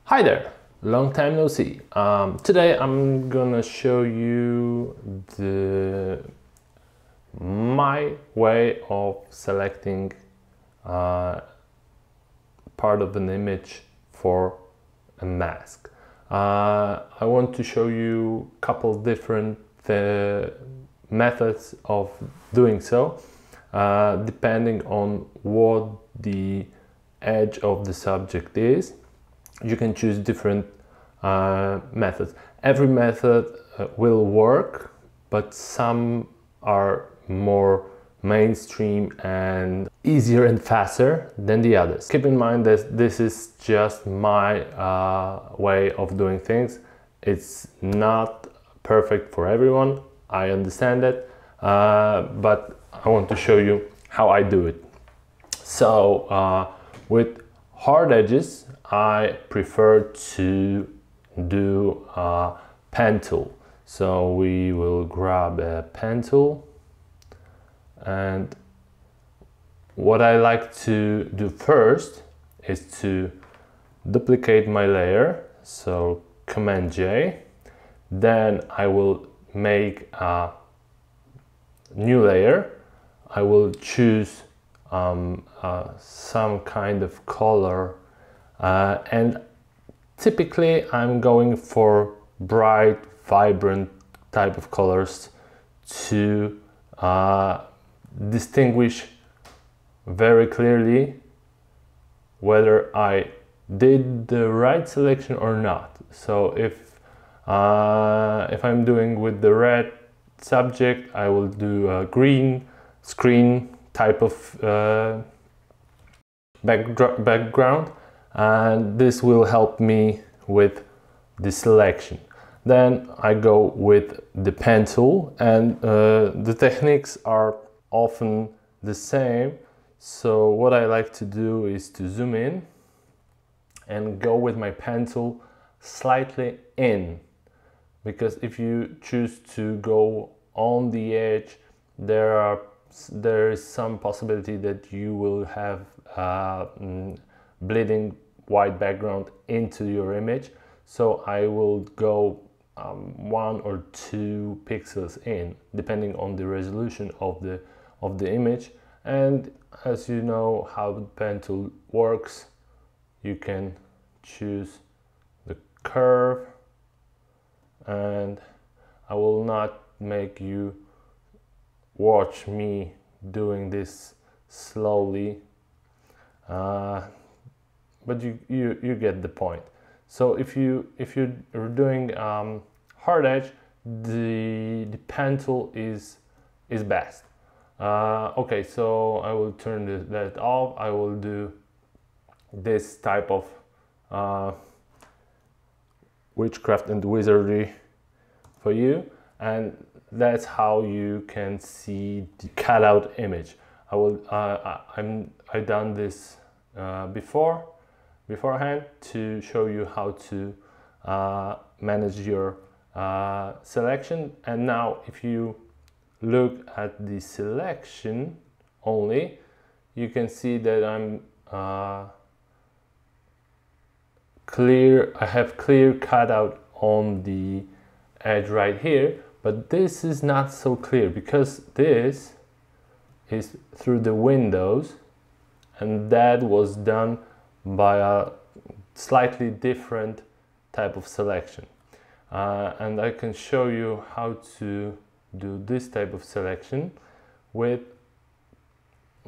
Hi there, long time no see. Today I'm gonna show you my way of selecting part of an image for a mask. I want to show you a couple different methods of doing so, depending on what the edge of the subject is. You can choose different methods. Every method will work, but some are more mainstream and easier and faster than the others. Keep in mind that this is just my way of doing things. It's not perfect for everyone, I understand it, but I want to show you how I do it. So with hard edges, I prefer to do a pen tool. So we will grab a pen tool, and what I like to do first is to duplicate my layer. So Command J, then I will make a new layer. I will choose some kind of color, and typically I'm going for bright, vibrant type of colors to distinguish very clearly whether I did the right selection or not. So if I'm doing with the red subject, I will do a green screen type of background, and this will help me with the selection. Then I go with the pen tool, and the techniques are often the same. So what I like to do is to zoom in and go with my pen tool slightly in, because if you choose to go on the edge, there is some possibility that you will have bleeding white background into your image. So I will go 1 or 2 pixels in, depending on the resolution of the image. And as you know how the pen tool works, you can choose the curve, and I will not make you watch me doing this slowly, but you get the point. So if you're doing hard edge, the pen tool is best. Okay, so I will turn that off. I will do this type of witchcraft and wizardry for you, and that's how you can see the cutout image. I done this beforehand to show you how to manage your selection. And now if you look at the selection only, you can see that I have clear cutout on the edge right here, but this is not so clear because this is through the windows, and that was done by a slightly different type of selection. And I can show you how to do this type of selection with,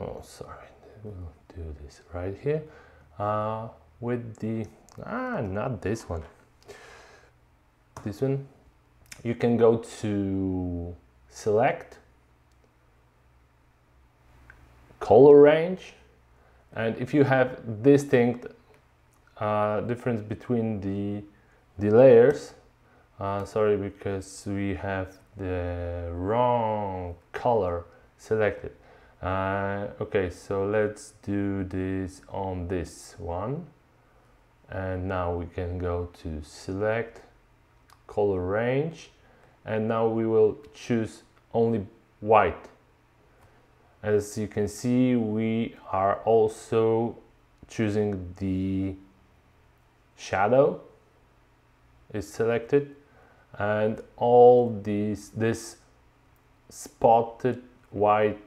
oh sorry, we'll do this right here, with the, not this one, this one. You can go to select, color range, and if you have distinct difference between the layers, sorry, because we have the wrong color selected. Okay, so let's do this on this one, and now we can go to select, color range, and now we will choose only white. As you can see, we are also choosing the shadow is selected, and all this spotted white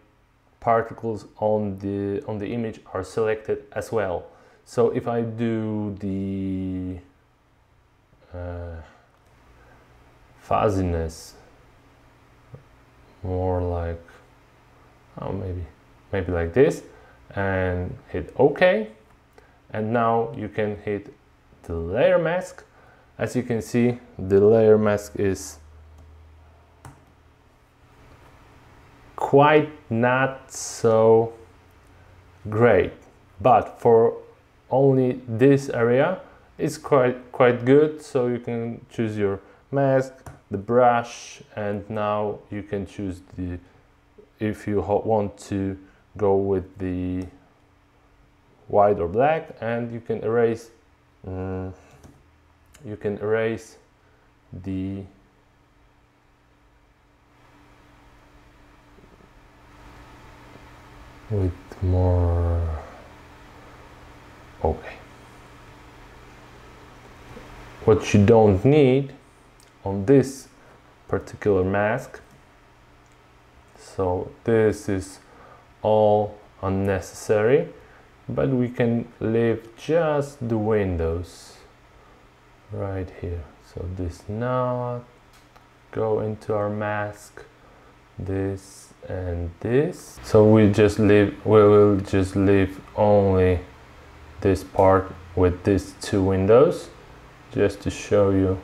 particles on the image are selected as well. So if I do the fuzziness more like, oh, maybe like this, and hit OK, and now you can hit the layer mask. As you can see, the layer mask is quite not so great, but for only this area it's quite good. So you can choose your mask, the brush, and now you can choose the, if you want to go with the white or black, and you can erase the with more. Okay, what you don't need on this particular mask, so this is all unnecessary, but we can leave just the windows right here. So this now go into our mask, this and this. So we will just leave only this part with these two windows, just to show you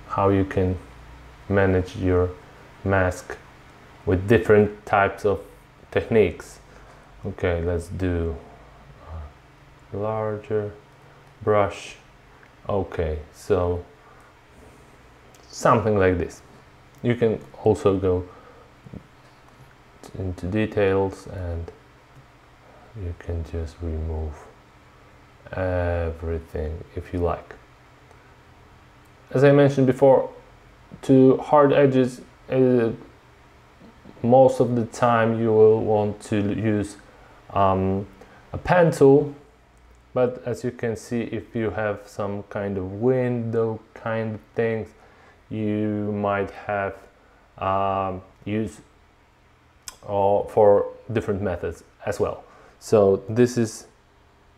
how you can manage your mask with different types of techniques. Okay, let's do a larger brush. Okay, so something like this. You can also go into details and you can just remove everything if you like. As I mentioned before, to hard edges, most of the time you will want to use a pen tool, but as you can see, if you have some kind of window kind of things, you might have use for different methods as well. So this is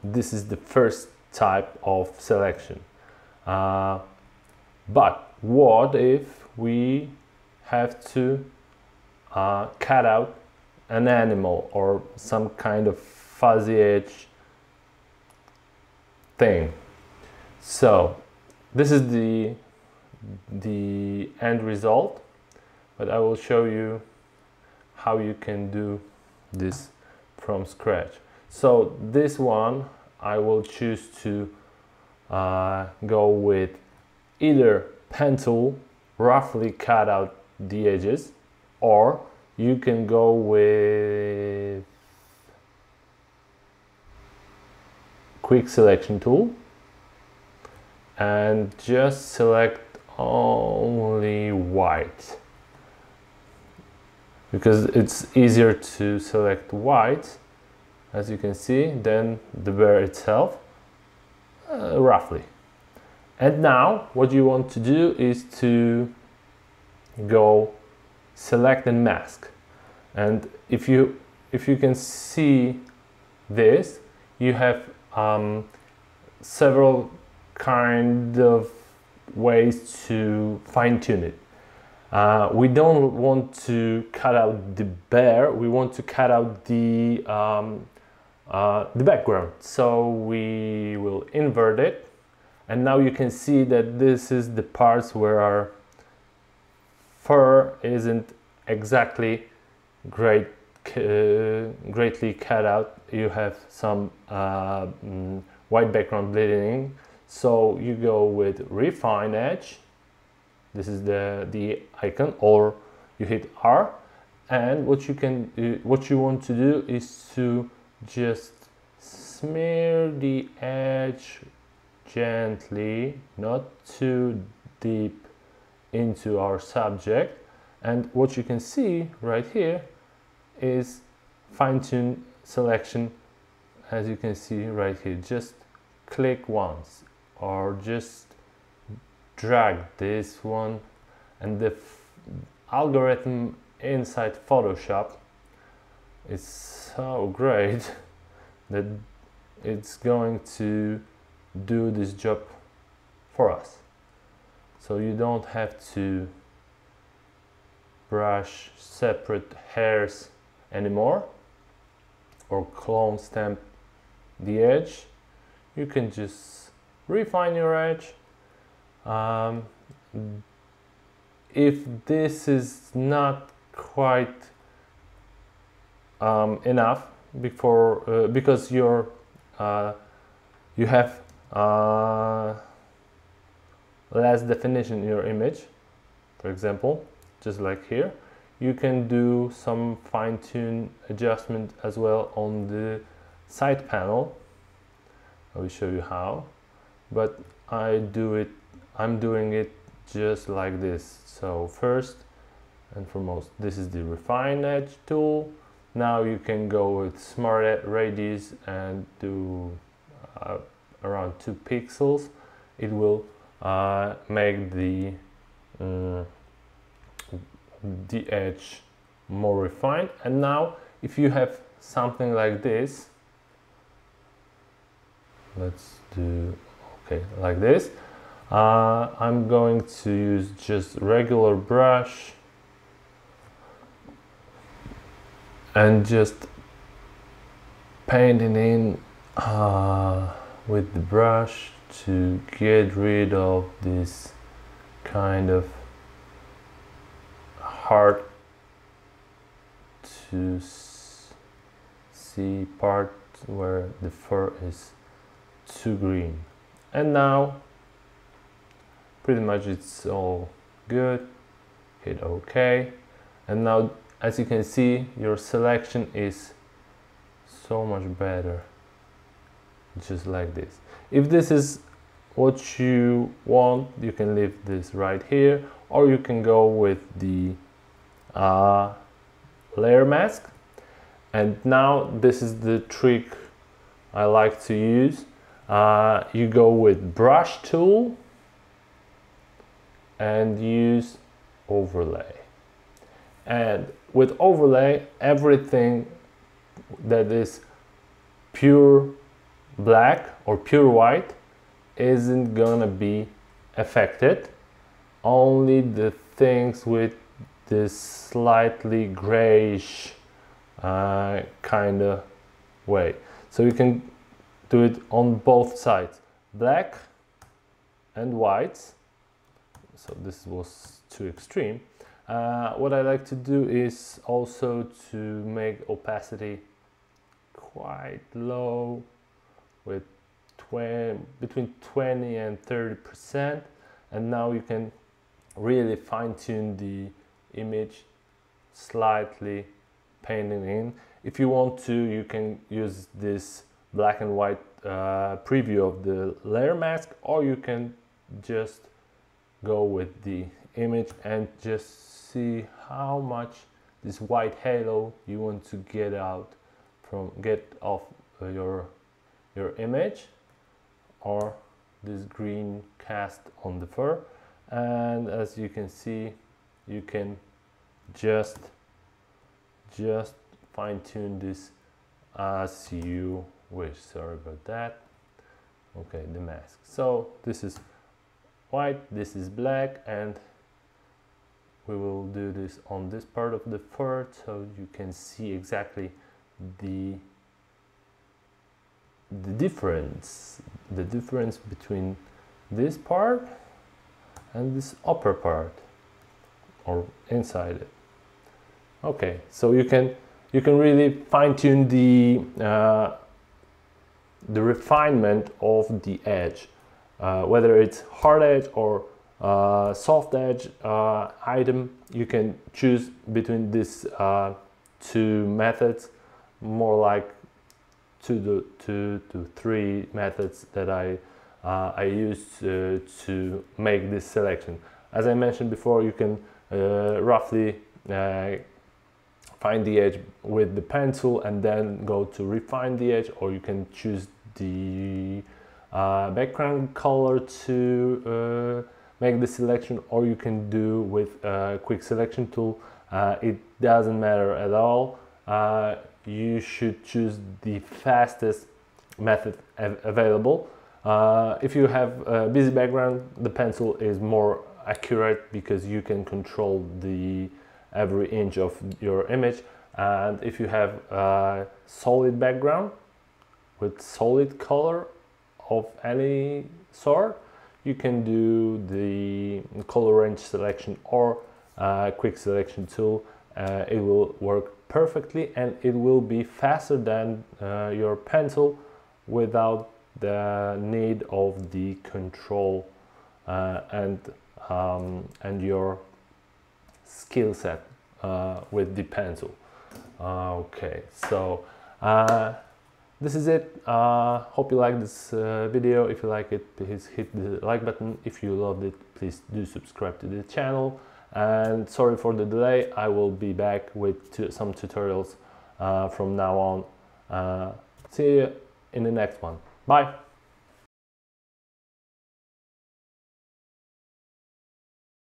the first type of selection. But what if we have to cut out an animal or some kind of fuzzy edge thing? So this is the end result, but I will show you how you can do this from scratch. So this one I will choose to go with either pen tool, roughly cut out the edges, or you can go with quick selection tool and just select only white, because it's easier to select white, as you can see, than the bear itself, roughly. And now what you want to do is to go select and mask. And if you can see this, you have several kind of ways to fine-tune it. We don't want to cut out the bear, we want to cut out the background. So we will invert it, and now you can see that this is the parts where our fur isn't exactly greatly cut out. You have some white background bleeding, so you go with refine edge. This is the icon, or you hit R, and what you want to do is to just smear the edge gently, not too deep into our subject. And what you can see right here is fine-tune selection. As you can see right here, just click once or just drag this one, and the algorithm inside Photoshop is so great that it's going to do this job for us. So you don't have to brush separate hairs anymore or clone stamp the edge. You can just refine your edge. If this is not quite enough because you have less definition in your image, for example, just like here, you can do some fine-tune adjustment as well on the side panel. I will show you how, but I'm doing it just like this. So first and foremost, this is the refine edge tool. Now you can go with smart radius and do around 2 pixels. It will make the edge more refined. And now if you have something like this, let's do like this. I'm going to use just regular brush and just painting in with the brush to get rid of this kind of hard to see part where the fur is too green. And now pretty much it's all good. Hit OK, and now as you can see, your selection is so much better, just like this. If this is what you want, you can leave this right here, or you can go with the layer mask. And now this is the trick I like to use. You go with brush tool and use overlay. And with overlay, everything that is pure black or pure white isn't gonna be affected. Only the things with this slightly grayish kind of way. So you can do it on both sides, black and whites. So this was too extreme. What I like to do is also to make opacity quite low, with between 20 and 30%, and now you can really fine-tune the image, slightly painting in. If you want to, you can use this black and white preview of the layer mask, or you can just go with the image and just see how much this white halo you want to get off your image, or this green cast on the fur. And as you can see, you can just fine-tune this as you wish. Sorry about that. Okay, the mask. So this is white, this is black, and we will do this on this part of the fur so you can see exactly the difference between this part and this upper part, or inside it. Okay, so you can really fine-tune the refinement of the edge, whether it's hard edge or soft edge item. You can choose between these two methods, more like 2 to 3 methods that I use to make this selection. As I mentioned before, you can roughly find the edge with the pencil and then go to refine the edge, or you can choose the background color to make the selection, or you can do with a quick selection tool. It doesn't matter at all. You should choose the fastest method available. If you have a busy background, the pencil is more accurate because you can control every inch of your image. And if you have a solid background with solid color of any sort, you can do the color range selection or quick selection tool. It will work perfectly, and it will be faster than your pencil without the need of the control and your skill set with the pencil. Okay, so this is it. Hope you like this video. If you like it, please hit the like button. If you loved it, please do subscribe to the channel. And sorry for the delay. I will be back with some tutorials from now on. See you in the next one. Bye.